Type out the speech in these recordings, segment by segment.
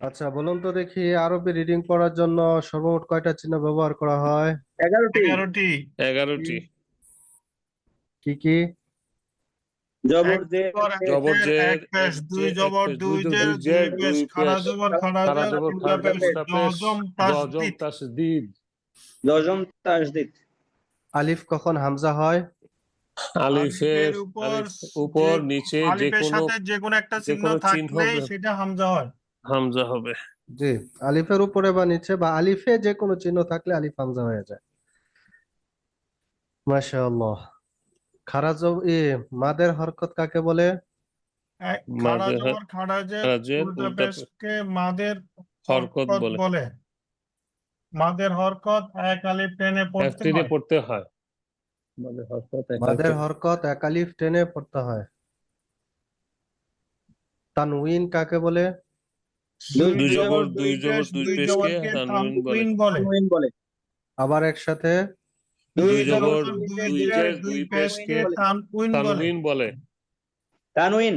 আচ্ছা, বলুন তো দেখি, আরবি রিডিং পড়ার জন্য সর্বমোট কয়টা চিহ্ন ব্যবহার করা হয়? 11টি। 11টি। 11টি। কি কি? জবর এক জের জবর এক জবর জের এক জের পেশ, এক দুই জে এক জবর পেশ দুই জের দুই দুই জের পেশ, দুই খাড়া পেশ জবর খাড়া খাড়া জের জবর উল্টা খাড়া পেশ, জবর উল্টা পেশ জজম জজম তাসদীদ। তাসদীদ। জজম তাসদীদ। আলিফ কখন হামজা হয়? আলিফের আলিফের উপর আলিফ যে উপর নিচে যে আলিফের কোনো সাথে যে কোনো একটা চিহ্ন চিহ্ন থাকলেই সেটা হামজা হয়। হামজা হবে। জি, আলিফের উপরে বা নিচে বা আলিফে যে কোনো চিহ্ন থাকলে আলিফ হামজা হয়ে যায়। মাশাআল্লাহ। মাদের হরকত কাকে বলে? খাড়া মাঝে জবর খাড়া জের রাজের উল্টা উল্টা পেশকে মাদের হরকত হরকত বলে। বলে। মাদের হরকত এক আলিফ টেনে এক পড়তে টেনে হয়। পড়তে হয়। মাঝে হরকত এক আলিফ মাদের টেনে। হরকত এক আলিফ টেনে পড়তে হয়। তানউইন কাকে বলে? দুই দুই দুই জবর জবর দুই দুই জবর পেশ দুই দুই পেশকে জবরকে তানউইন বলে। তানউইন বলে। তানউইন বলে। আবার একসাথে। দুই দুই দুই জবর জবর জবর দুই দুই পেশ দুই কে জের জের দুই দুই তানউইন পেশকে পেশকে বলে। তানউইন বলে। তানউইন বলে। তানউইন।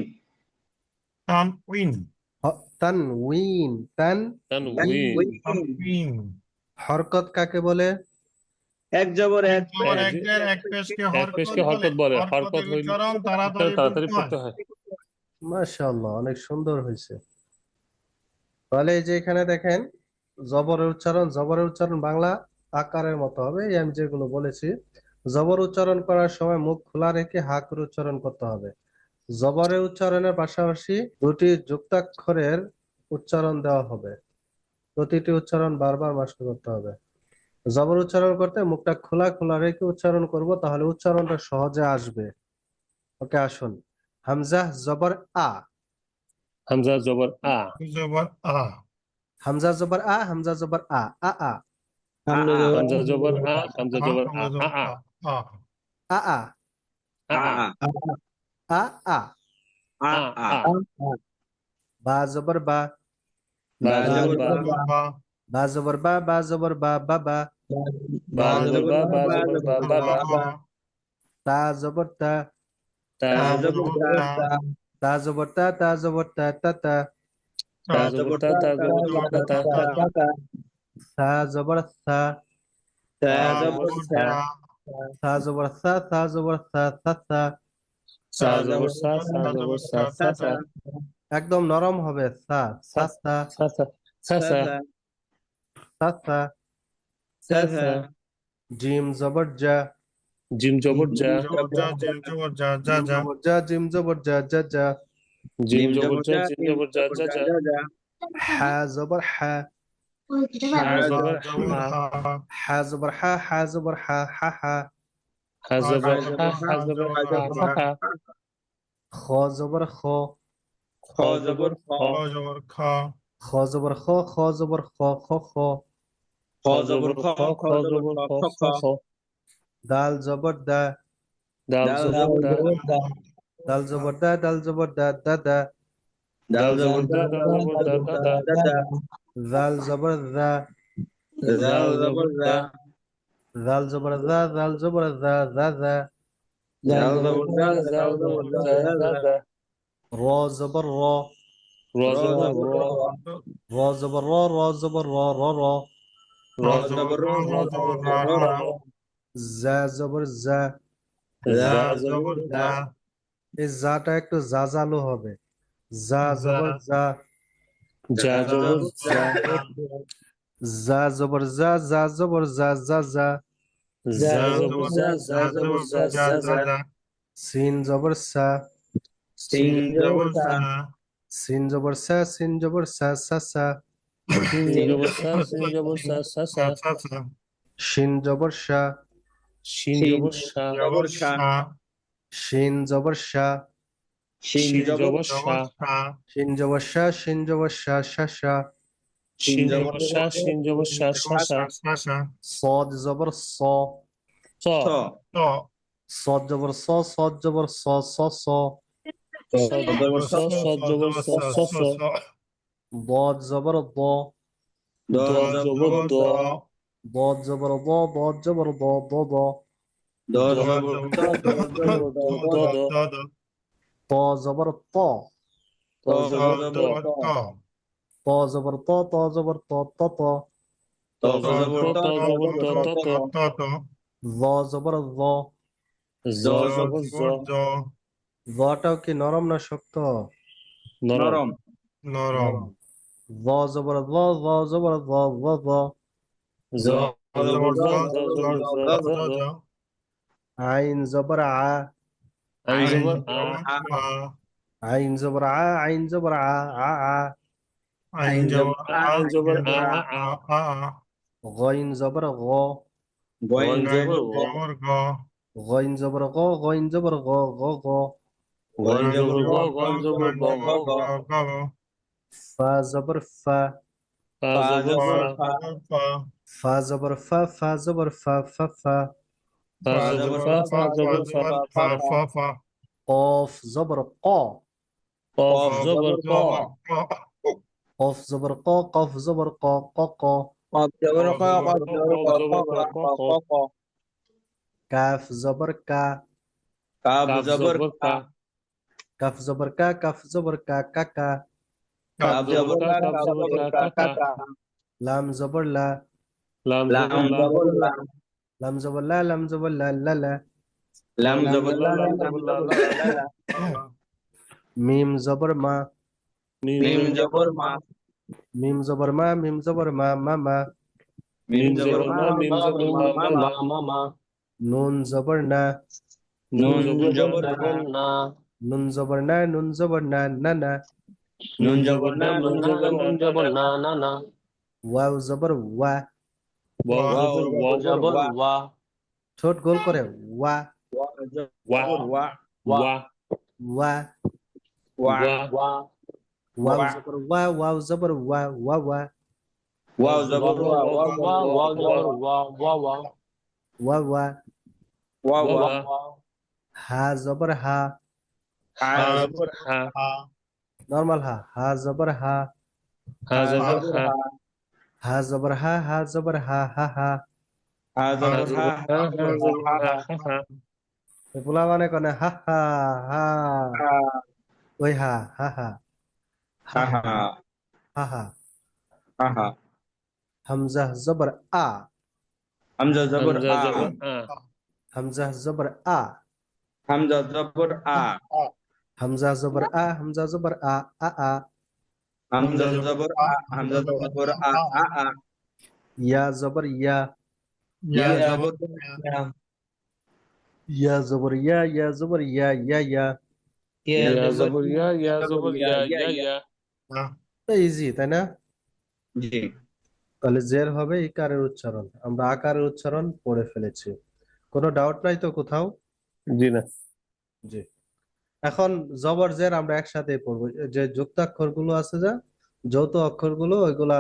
তানউইন। তানউইন তানউইন। তানউইন। তানউইন। হরকত কাকে বলে? এক জবর এক এক জবর পেশ এক জের এক পেশকে এক হরকত পেশকে বলে। হরকত বলে। হরকত হরকতের হইলে উচ্চারণ তাড়াতাড়ি তাড়াতাড়ি পড়তে হয়। পড়তে হয়। মাশাআল্লাহ, অনেক সুন্দর হয়েছে। তাহলে এই যে এখানে দেখেন, জবরের উচ্চারণ বাংলা আকারের মতো হবে, এই আমি যেগুলো বলেছি। জবর উচ্চারণ করার সময় মুখ খোলা রেখে হা করে উচ্চারণ করতে হবে। জবরের উচ্চারণের পাশাপাশি দুটি যুক্তাক্ষরের উচ্চারণ দেওয়া হবে। প্রতিটি উচ্চারণ বারবার মাস্ট করতে হবে। জবর উচ্চারণ করতে মুখটা খোলা খোলা রেখে উচ্চারণ করব, তাহলে উচ্চারণটা সহজে আসবে। ওকে, আসুন। হামজা জবর আ। হামজা জবর আ। জবর আ। হামজা জবর আ, হামজা জবর আ। আ আ। আ আ হামজা জবর আ। হামজা জবর আ। হামজা আ জবর আ। আ। আ। আ আ। আ আ আ। আ আ আ। আ আ আ। আ। বা জবর বা। বা বা বা জবর জবর বা। বা। জবর বা। বা জবর বা, বা জবর বা, বাবা। বা বা বা জবর জবর বা। জবর বা বা বা জবর জবর বা। বা বাবা। বা। তা জবর তা। তা তা তা জবর জবর জবর তা। তা। তা। তা তা জবর তা, তা জবর তা, তা তা। তা তা তা জবর জবর তা। তা। তা তা জবর তা। জবর তা তা। তা তা তা। তা। সা জবর সা। তা তা জবর জবর সা। তা। সা জবর সা, সা জবর সা, সা সা। তা সা তা জবর জবর সা। জবর সা। সা তা জবর জবর সা। তা সা সা তা সা। তা। সা। একদম নরম হবে, সা সা সা সা। সা সা। সা সা সা। সা। সা সা। সা সা সা। সা। জিম জবর জা। জিম জবর যা। জিম জবর যা জিম জবর যা যা জিম যা। জবর জা, জিম জবর যা, যা যা। জিম জিম জবর জবর যা। জা। জিম জিম জবর যা। জবর যা জা। যা। যা যা। হা জবর হা। হা হা হা জবর জবর হা। হা। হা জবর হা, হা জবর হা, হা হা। হা হা জবর হা জবর হা। জবর হা হা। হা হা জবর জবর হা হা। হা জবর হা হা। হা। হা। খ জবর খ। খ খ জবর জবর খ। খ। খ জবর খ। খ জবর খ, খ জবর খ, খ খ। খ খ জবর জবর খ। খ। খ খ জবর খ। জবর খ। খ খ। খ খ। দাল জবর দা। দাল দাল জবর জবর দা। দা। দাল জবর দা, দাল জবর দা, দা দা। দাল দাল জবর জবর দা। দা। দাল দাল জবর দা। জবর দা দা। দা। দা দা। জাল জবর দা। জাল জাল জবর জবর জা। দা। জাল জবর দা, জাল জবর দা, দা দা। জাল জাল জবর জবর জা। দা। জাল জাল জবর জবর জা। দা। দা দা দা। দা। র জবর র। র র জবর জবর র। র। র জবর র, র জবর র, র র। র র জবর জবর জবর র। র র। র র জবর জবর র। রা র র রা। র। জা জবর জা। জা যা যা জবর জবর যা। যা। এই জাটা একটু জাজালো হবে। জা যা জবর জা। যা যা যা জবর জবর যা। জবর যা। জা জবর জা, যা জবর জা, যা যা। যা যা যা জবর জবর যা। যা যা জবর জবর যা। যা যা যা যা। যা। সিন জবর সা। সিন সিন জবর জবর সা। সা। সিন জবর সা, সিন জবর সা, সা সা। সিন সিন জবর সা। জবর সিন সা। জবর সা। সা সা সা। সা সা। শিন জবর সা। শিন সিন জবর সা। জবর জবর সা। সা। শিন জবর সা। সিন শিন জবর জবর সা। জবর সা। শিন জবর সা, শিন জবর সা, সা সা। সিন শিন জবর জবর সা। সা। শিন জবর সিন সা। সা জবর সা। সা সা সা। সদ জবর স। স। স। ত। সদ জবর স, সদ জবর স, স স। স সদ জবর জবর জবর স। স। স স সদ জবর জবর স। স স স স। স। বদ জবর দ। দ দ জবর জবর জবর দ। দ। দ। বদ জবর দ, বদ জবর দ, দ দ। দ দ দ জবর জবর দ। দ। জবর দ দ দ। জবর দ। জবর দ। দ দ দ দ। দ। দ দ। ত জবর ত। ত ত ত জবর ত। জবর জবর ত। ত। ত জবর ত জবর ত ত ত ত জবর ত জবর ত ত ত ত জ জবর জ জ জবর জ জ জটাও কি নরম না শক্ত? নরম নরম জ জবর জ জ জবর জ জ জ জ জবর জ জ জবর জ জ জ আইন জবর আ আইন জবর আ আইন জবর আ আইন জবর আ আ আ আইন জবর আইন জবর আ আ আ গইন জবর গ গইন জবর গ জবর গ গইন জবর গ গইন জবর গ গ গ গইন জবর গ গইন জবর গ গ গ ফা জবর ফা ফা ফা জবর জবর ফা ফা ফা জবর ফা ফা জবর ফা ফা ফা ফা জবর ফা ফা জবর ফা কফ জবর ক কফ জবর ক কফ জবর ক কফ জবর ক ক ক কফ জবর ক কফ জবর ক ক ক ক কাফ জবর কা কাফ কাফ জবর জবর কা কা কাফ জবর কা কাফ জবর কা কা কা কাফ জবর কা কাফ জবর কা কা কা লাম জবর লা লাম লাম জবর লা জবর লা লাম জবর লা লা লা লাম জবর লা লাম লাম জবর লা জবর লা লা মিম জবর মা মিম জবর মা মিম জবর মা মিম জবর মা মা মা মিম জবর মা মিম জবর মা মা মা নুন জবর না নুন জবর না নুন জবর না নুন জবর না না না নুন জবর না নুন জবর না ওয়াও জবর ওয়া ওয়াও জবর ওয়া ঠোঁট গোল করে ওয়া ওয়া ওয়া ওয়া ওয়া ওয়া ওয়াও জবর ওয়া ওয়াও জবর ওয়া ওয়া ওয়া ওয়া জবর ওয়া ওয়া জবর ওয়া ওয়া ওয়া ওয়া হা জবর হা হা জবর হা নরমাল হা হা জবর হা হা জবর হা হা জবর হা হা জবর হা হা হা হা জবর হা হা জবর হা হা এগুলা মানে কনে হা হা হা ওই হা হা হা হা হা হা হা হা হা হামজা জবর আ হামজা জবর হামজা আ জবর আ হামজা জবর আ হামজা জবর আ হামজা জবর আ হামজা জবর আ আ আ হামজা জবর আ হামজা জবর আ আ আ ইয়া জবর ইয়া ইয়া ইয়া জবর জবর ইয়া ইয়া জবর ইয়া ইয়া জবর ইয়া ইয়া ইয়া ইয়া জবর ইয়া জবর ইয়া ইজি তাই না? জি তাহলে জের হবে ইকারের উচ্চারণ, আমরা আকারের উচ্চারণ পড়ে ফেলেছি। কোনো ডাউট নাই তো কোথাও? জি না জি। এখন জবর জের আমরা একসাথে পড়বো, যে যুক্তাক্ষর গুলো আছে, যা যৌথ অক্ষরগুলো, ওইগুলা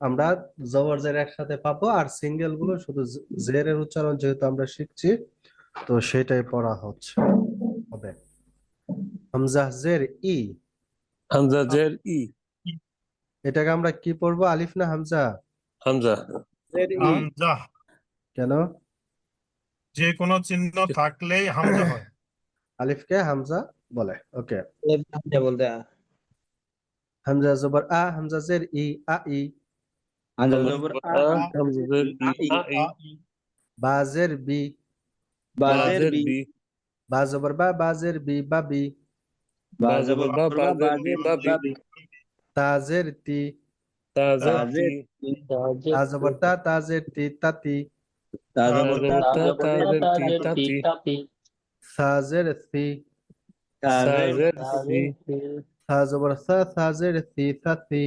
আমরা জবর জের একসাথে পাবো, আর সিঙ্গেল গুলো শুধু জেরের উচ্চারণ যেহেতু আমরা শিখছি, তো সেটাই পড়া হচ্ছে হবে। হামজা জের ই, হামজা জের ই এটাকে আমরা কি পড়বো, আলিফ না হামজা? হামজা হামজা কেন? যে কোনো চিহ্ন থাকলেই হামজা হয়। আলিফকে হামজা বলে। ওকে, হামজা বলতে হামজা জবর আ, হামজা জের ই, আ ই। হামজা জবর আ হামজা জের ই আ ই বা জের বি, বাজের বি বা জবর বা, বা জের বি, বা বি। বা জবর বা বা জের বি বা বি তা জের তি, তা জের তি তা জবর তা, তা জের তি, তাতি। তা জবর তা জের তি তাতি সা জের সি, সা জের সি সা জবর সা, সা জের সি, সাসি।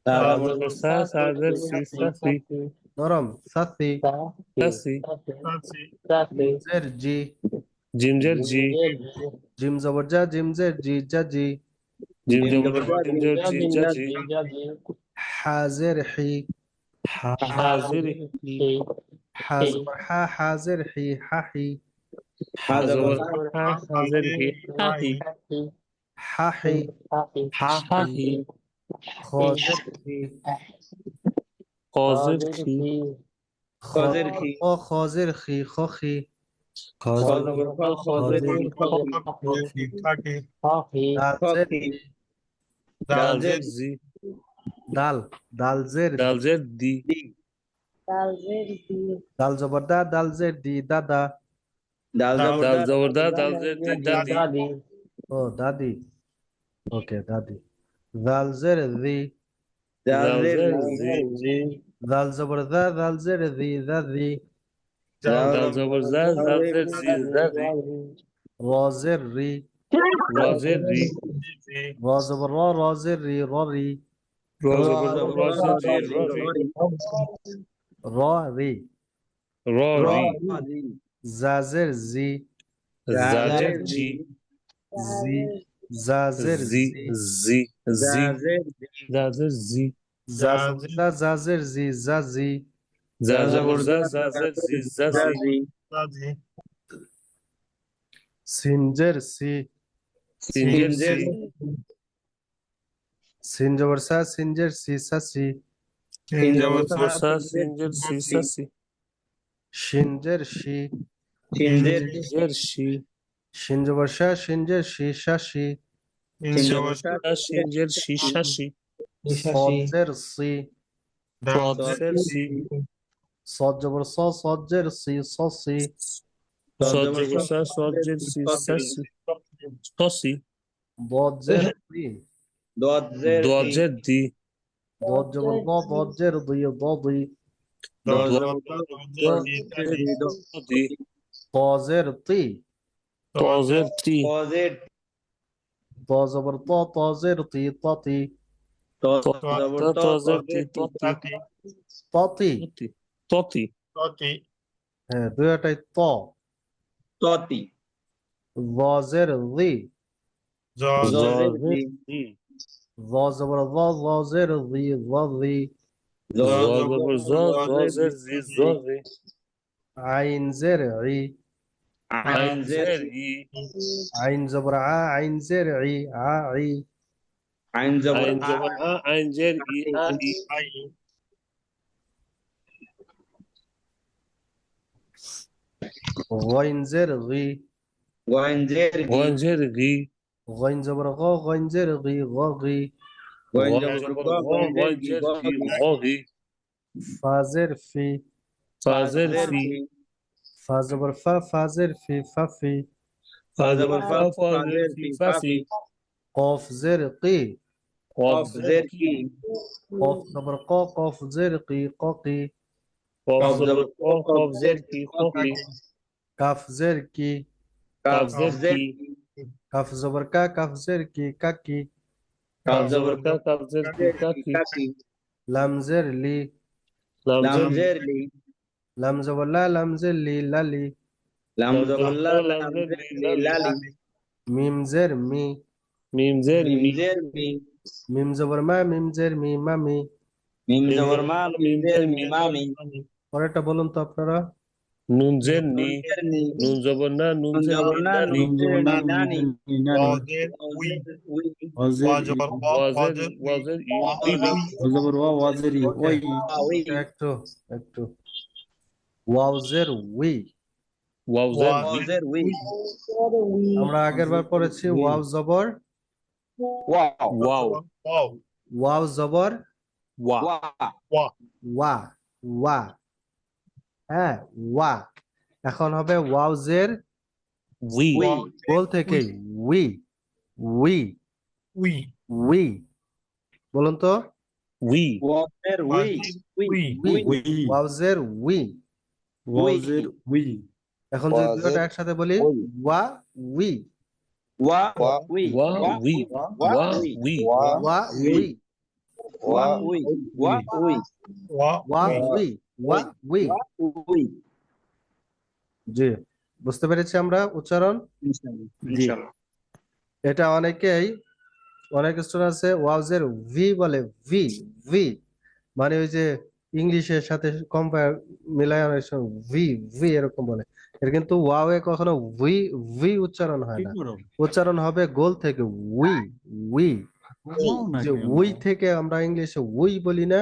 সা জবর সা জের সি সাসি নরম, সাসি। সাসি তাছি জিম জের জি, জিম জের জি জিম জবর জা, জিম জের জি, জা জি। জিম জবর জিম জের জি জা জি হা জের হি, হাজির হি হা জবর হা, হা জের হি, হা হি। হা জবর হা হাজির হি হা হি হা হি, হা হা হি খ জের হি, কজের খি খজের খি খ, খ জের হি, খ হি। খ জবর খ খজের খি থাকে দা জের খি জি, দাল জের জি দাল, দাল জের ডাল জের দি দাল জবর দা, দাল জের দি, দাদা। দাল দাল ডাল জবরদস্ত জবর দা ডাল জের দি দাদি ও দাদি, ওকে দাদি। দাল জের দি, দাল ডাল জের জের জি দাল জবর দা, দাল জের দি, দাদি। ডাল জবর জা ডাল জের জি দাদি র জের রি, র জের রি র জবর র, র জের রি, ররি। র জবর র র জের রি র রি র রি। র রি জা জের জি, জা জের জি জি। জা জের জি জি, জি জি জা জের জি জা জবর দা, জা জের জি, জাজি। জা জবর জা জা জের জি জাজি দাদি সিন জের সি, সিন জের সি সিন জবর সা, সিন জের সি, সাসি। তিন জবর জবর সা সিন জের সি সাসি শিন জের শি, সিন জের জের সি শিন জবর সা, শিন জের সি, শাসি। তিন জবর সা সিন জের সি শাসি সদ জের সি, পদ জের সি সদ জবর স, সদ জের সি, সসি। সদ জবর সা সদ জের সি সাসি সসি দদ জের দি, দদ জের দদ জের দি দদ জবর দ, দদ জের দি, দদি। দশ দদ জবর দি ত জের তি, ত জের তি পজের ত জবর ত, ত জের তি, ততি। ত জবর ত ত জের তি তাতি ততি, ততি ততি ততি হ্যাঁ দুইটাই ত। ততি জ জের জি, জ জ জের জের জি দি জ জবর জ, জ জের জি, জজি। জ জবর জ জ জের জি জজি আইন জের ই, আইন জের ই আইন জবর আ, আইন জের ই, আ ই। আইন জবর আইন জবর আ আইন জের ই আ ই আই গইন জের গি, গয়েন জের গি গন জের গি গইন জবর গ, গইন জের গি, গি। গয়েন গন জবর জবর গ গ গয়েন গন জের জের গি গি গ গি ফাজের ফি, ফাজের ফি ফাজবর ফা, ফাজের ফি, ফাফি। ফাজবর ফা ফাজের ফি ফাফি কফ জের কি, কফ কফ জের জের কি কি কফ জবর ক, কফ জের কি, ককি। কফ কফ জবর জবর ক কফ জের কি কফি কাফ জের কি, কাফ কাফ জের জের কি কি কাফ জবর কা, কাফ জের কি, কাকি। কাফ জবর কা কাফ জের কি কাকি কাকি লাম জের লি, লাম লাম জের জের লি লাম জবর লা, লাম জের লি, লালি। লাম লাম জবর জবর লা লা লাম লাম জের জের লি লি লালি লালি মিম জের মি, মিম জের মিম মি জের মি মিম জবর মা, মিম জের মি, মামি। মিম মিম জবর জবর মা মা মিম মিম জের জের মি মি মামি পরেরটা বলুন তো আপনারা। নুন জের নুন নি জের নি নুন জবর না নুন নুন জের জবর নি না নানি নুন জের নি নানি ওয়াজের উই উই ওয়া জবর ওয়াজের ওয়াজের উই ওয়াজের ই ওয়া উই উই জবর ওয়া ওয়াজেরি ওকে, ওই উই একটু একটু ওয়াও জের উই। ওয়াজের উই ওয়াজের উই আমরা আগের বার পড়েছি ওয়াও জবর, ওয়াও ওয়াও ওয়াও ওয়াও জবর ওয়া ওয়া ওয়া ওয়া, ওয়া, হ্যাঁ ওয়া। এখন হবে ওয়াও জের উই উই গোল থেকে উই, উই, উই উই। বলুন তো উই ওয়াজের we we we we, we we wow জের উই। ওয়াজের উই এখন যদি দুটোটা একসাথে বলি ওয়া উই, ওয়া উই ওয়া উই ওয়া ওয়া উই উই ওয়া উই, ওয়া উই ওয়া উই ওয়া ওয়া উই উই, ওয়া উই। উই জি, বুঝতে পেরেছি আমরা উচ্চারণ। জি এটা অনেকেই, অনেক স্টুডেন্ট আছে ওয়াজের ভি বলে, ভি, ভি মানে ওই যে ইংলিশের সাথে কম্পেয়ার মিলায় অনেক সময় ভি, ভি এরকম বলে। এর কিন্তু ওয়াও কখনো ভি, ভি উচ্চারণ হয় ঠিক না, করো উচ্চারণ হবে গোল থেকে উই, উই। ঘুমাও না যে কেন উই থেকে আমরা ইংলিশে উই বলি না,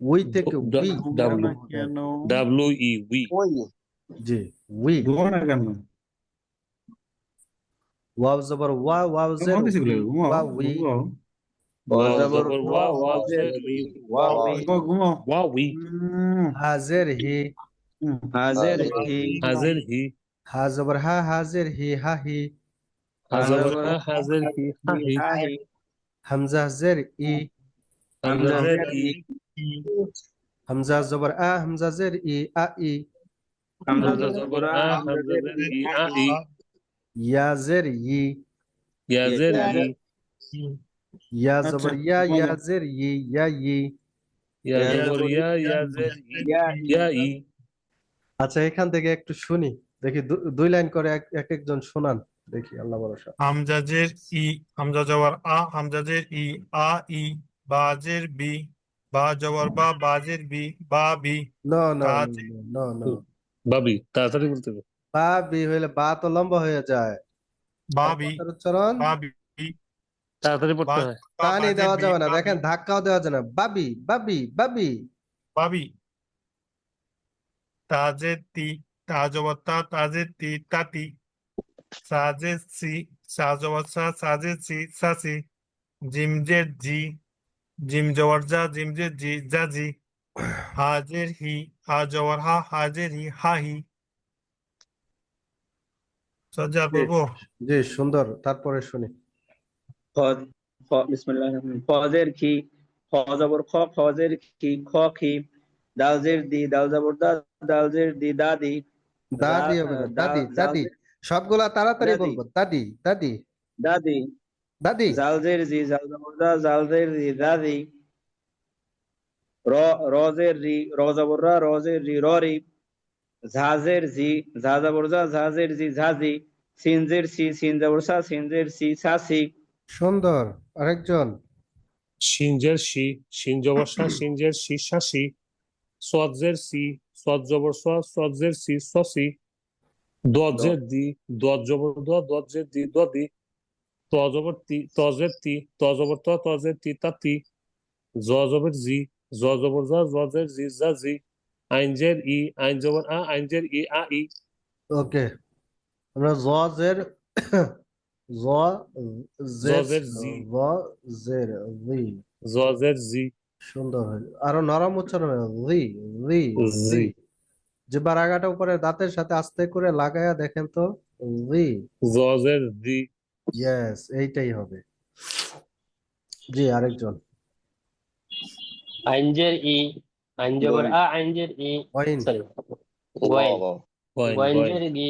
উই থেকে উই। ঘুমাও না কেন W E we G, we. ঘুমাও না কেন ওয়াও জবর ওয়া, ওয়াও জের ঘুমাও দিছি উই, ঘুমাও ওয়া উই। ঘুমাও ওয়াও জবর জবর ওয়া ওয়া ওয়া ওয়াও জের জের রি ওয়াওই ঘুমো ওয়াউই হাজের হি, হাজের হি হাজের হি হা জবর হা, হাজের হি, হা হি। হা জবর হা হাজের হি হা হি হাহি হামজা জের ই, হামজা হামজা জের জের ই ই হামজা জবর আ, হামজা জের ই, আ ই। হামজা হামজা জবর জবর আ হামজা হামজা জের জের ই ই আ ই ইয়া জের ই, ইয়া জের ই ইয়া আচ্ছা জবর ইয়া, ইয়া বলো জের ই, ইয়া ই। ইয়া জবর ইয়া ইয়া জের ই ইয়া ইয়া ই আচ্ছা, এখান থেকে একটু শুনি, দেখি দুই লাইন করে এক একজন শোনান, দেখি আল্লাহ ভরসা। হামজাজের ই, হামজা জবর আ, হামজাজের ই, আ ই। বাজের বি, বা জবর বা, বাজের বি, বা বি। নো নো তাজে নো নো, বাবি তাড়াতাড়ি বলতে হবে বা বি হইলে বা তো লম্বা হয়ে যায়। বা তার বি, কথার উচ্চারণ বা বি, তাড়াতাড়ি বা পড়তে হয় বা টানি বাজের দেওয়া বি, যাবে না, বা বি, দেখেন ধাক্কাও দেওয়া যাবে না। বাবি বাবি বাবি। বা বি। তাজের তি, তা জবর তা, তাজের তি, তাতি। সাজের সি, সা জবর সা, সাজের সি, সাসি। জিমজের জি, জিম জবর জা, জিমজের জি, জাজি। হাজের হি, হা জবর হা, হাজের হি, হাহি। সজ্জা জি পড়বো। জি, সুন্দর, তারপরে শুনি। খ বিসমিল্লাহির রহমানির রহিম খজের খি খ জবর খ খজের খি খ খি দাল জের দি দাল জবর দা দাল জের দি দাদি দাদি হবে না, দাল দাদি জাল দাদি। জের সবগুলা তাড়াতাড়ি দাদি বলবো, দাদি দাদি দাদি দাদি। জাল জের জি জাল জবর দা জাল জের জি দাদি র রজের রি র জবর রা রজের রি ররি ঝাজের জি ঝা জবর জা ঝাজের জি ঝাজি সিনজের সি সিন জবর সা সিনজের সি সাসি সুন্দর, আরেকজন। সিনজের সি সিন জবর সা সিনজের সি শাসি সজ্জের সি সজ জবর স সজ্জের সি সসি দজ্জের দি দজ জবর দ দজ্জের দি দদি ত জবর তি তজের তি ত জবর ত তজের তি তাতি জ জবর জি জ জবর জ জজের জি জাজি আইনজের ই আইন জবর আ আইনজের ই আ ই ওকে, আমরা জের জ জের জজের জি জ জের জি। জজের জি সুন্দর হয়েছে, আরো নরম উচ্চারণ হবে, জি জি জি। জি যে বারাগাটা উপরে দাঁতের সাথে আস্তে করে লাগায়া দেখেন তো। জি। জজের জি ইয়েস, এইটাই হবে। জি, আরেকজন। আইনজের ই, আইন জবর গইন আ, আইনজের ই, ওয়াইন। সরি গয়েন, গয়েন গয়েন গয়েনজের গি,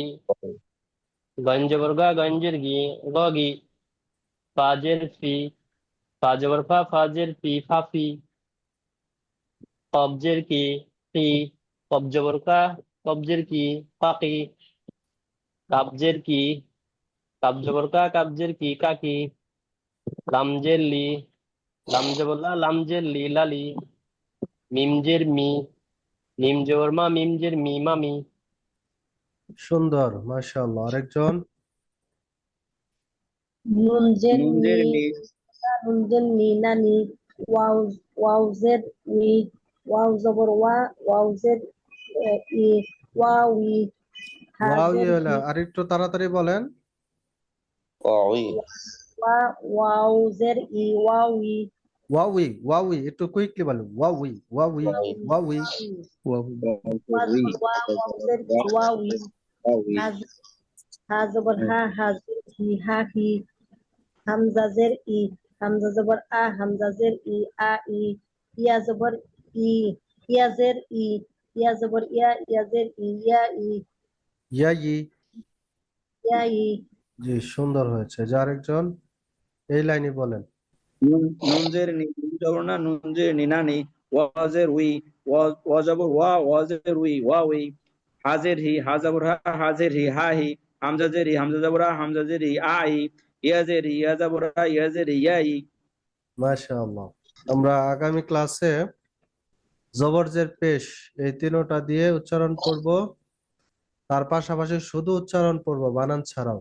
গয়েন জবর গা, গয়েনজের গি, গগি। ফাজের ফি, ফা জবর ফা, ফাজের ফি, ফাফি। কবজের কি, কি। কব জবর কা, কবজের কি, কাকি। কাবজের কি, কাব জবর কা, কাবজের কি, কাকি। লামজের লি, লাম জবর লা, লামজের লি, লালি। মিমজের মি, মিম জবর মা, মিমজের মি, মামি। সুন্দর, মাশাআল্লাহ, আরেকজন। নুনজের নি, নুনজের নি নুনজের নি নানি। ওয়াও, ওয়াউজের উই, ওয়াও জবর ওয়া, ওয়াউজের ই, ওয়াউই। ওয়াও হাজের হলো, হি, আরেকটু তাড়াতাড়ি বলেন। ওয়া, ওয়াউজের ই, ওয়াউই। ওয়াউই ওয়াউই, একটু কুইকলি বলেন, ওয়াউই ওয়াউই ওয়াউই। ওয়া জবর ওয়া, ওয়াউজের ই, ওয়াউই। হাজ, হা জবর হা, হাজের হি, হা হি। হামজাজের ই, হামজা জবর আ, হামজাজের ই, আ ই। ইয়া জবর ই, ইয়াজের ই, ইয়া জবর ইয়া, ইয়াজের ই, ইয়া ই। ইয়াই। ইয়া ই। জি, সুন্দর হয়েছে। যে আরেকজন এই লাইনে বলেন। নুনজের নি নুন জবর না নুনজের নি নানি ওয়াজের উই ওয়া জবর ওয়া ওয়াজের উই ওয়া উই হাজের হি হা জবর হা হাজের হি হা হি হামজাজের হি হামজা জবর হা হামজাজের হি আ ই ইয়াজের হি ইয়া জবর হা ইয়াজের হি ইয়া ই মাশাআল্লাহ। আমরা আগামী ক্লাসে জবরজের পেশ এই তিনোটা দিয়ে উচ্চারণ করব, তার পাশাপাশি শুধু উচ্চারণ পড়ব, বানান ছাড়াও।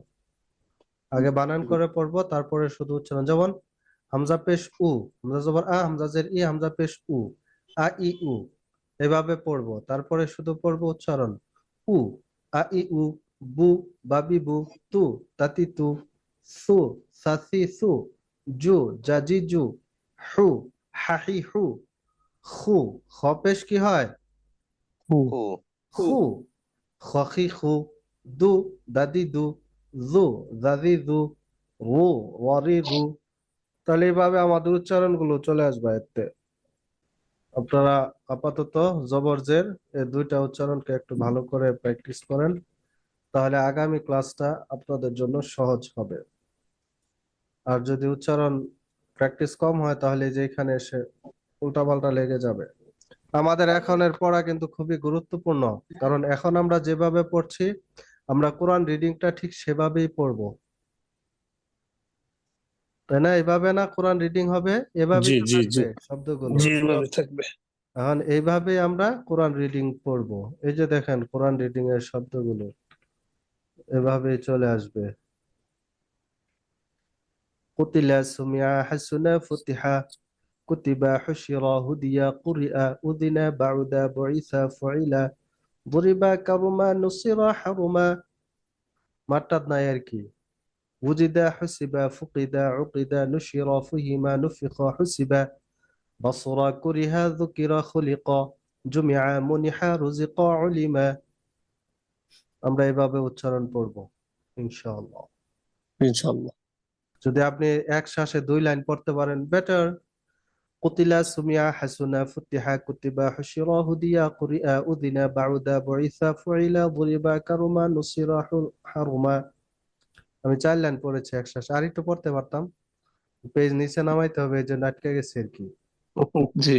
আগে বানান করে পড়বো, তারপরে শুধু উচ্চারণ। যেমন হামজা পেশ উ, হামজা জবর আ, হামজা জের ই, হামজা পেশ উ, আ ই উ, এভাবে পড়বো। তারপরে শুধু পড়বো উচ্চারণ। উ, আ ই উ, বু, বাবি বু, তু, তাতি তু, সু, সাসি সু, জু, জাজি জু, হু, হাহি হু, খু, খ পেশ কি হয়? হু, খু, খখি খু, দু, দাদি দু, জু, দাদি দু, রু, ওয়ারি রু। তাহলে এইভাবে আমাদের উচ্চারণগুলো চলে আসবে এতে। আপনারা আপাতত জবর জের এই দুইটা উচ্চারণকে একটু ভালো করে প্র্যাকটিস করেন, তাহলে আগামী ক্লাসটা আপনাদের জন্য সহজ হবে। আর যদি উচ্চারণ প্র্যাকটিস কম হয় তাহলে যে এখানে এসে উল্টাপাল্টা লেগে যাবে। আমাদের এখনের পড়া কিন্তু খুবই গুরুত্বপূর্ণ, কারণ এখন আমরা যেভাবে পড়ছি আমরা কোরআন রিডিংটা ঠিক সেভাবেই পড়বো, তাই না? এভাবে না কোরআন রিডিং হবে, এভাবে জি জি জি, শব্দগুলো। জি এভাবে থাকবে। এখন এইভাবে আমরা কোরআন রিডিং পড়বো। এই যে দেখেন কোরআন রিডিং এর শব্দগুলো এভাবেই চলে আসবে। কুতিলা, সুমিয়া, হাসুনা, ফুতিহা, কুতিবা, হুশিরা, হুদিয়া, কুরিআ, উদিনা, বাউদা, বুইসা, ফুইলা, দুরিবা, কারুমা, নুসিরা, হারুমা। মাত্রাত নাই আর কি। وجد حسب فقد عقد نشر فهم نفخ حسب بصر كره ذكر خلق جمع منح رزق علم। আমরা এভাবে উচ্চারণ করব ইনশাআল্লাহ। ইনশাআল্লাহ। যদি আপনি এক শ্বাসে 2 লাইন পড়তে পারেন বেটার। কুতিলা, সুমিয়া, হাসুনা, ফুতিহা, কুতিবা, হুশিরা, হুদিয়া, কুরিআ, উদিনা, বাউদা, বুইসা, ফুইলা, দুরিবা, কারুমা, নুসিরা, হারুমা। আমি 4 লাইন পড়েছি এক শ্বাসে, আর একটু পড়তে পারতাম, পেজ নিচে নামাইতে হবে, এই জন্য আটকে গেছে আর কি। জি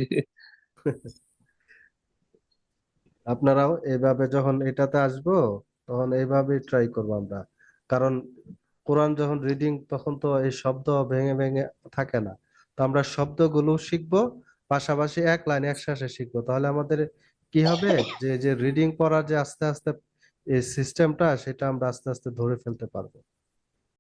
আপনারাও এইভাবে যখন এটাতে আসবো তখন এইভাবে ট্রাই করবো আমরা, কারণ কোরআন যখন রিডিং তখন তো এই শব্দ ভেঙে ভেঙে থাকে না, তো আমরা শব্দগুলো শিখবো, পাশাপাশি এক লাইন একসাথে শিখবো, তাহলে আমাদের কি হবে যে যে রিডিং পড়ার যে আস্তে আস্তে এই সিস্টেমটা সেটা আমরা আস্তে আস্তে ধরে ফেলতে পারবো।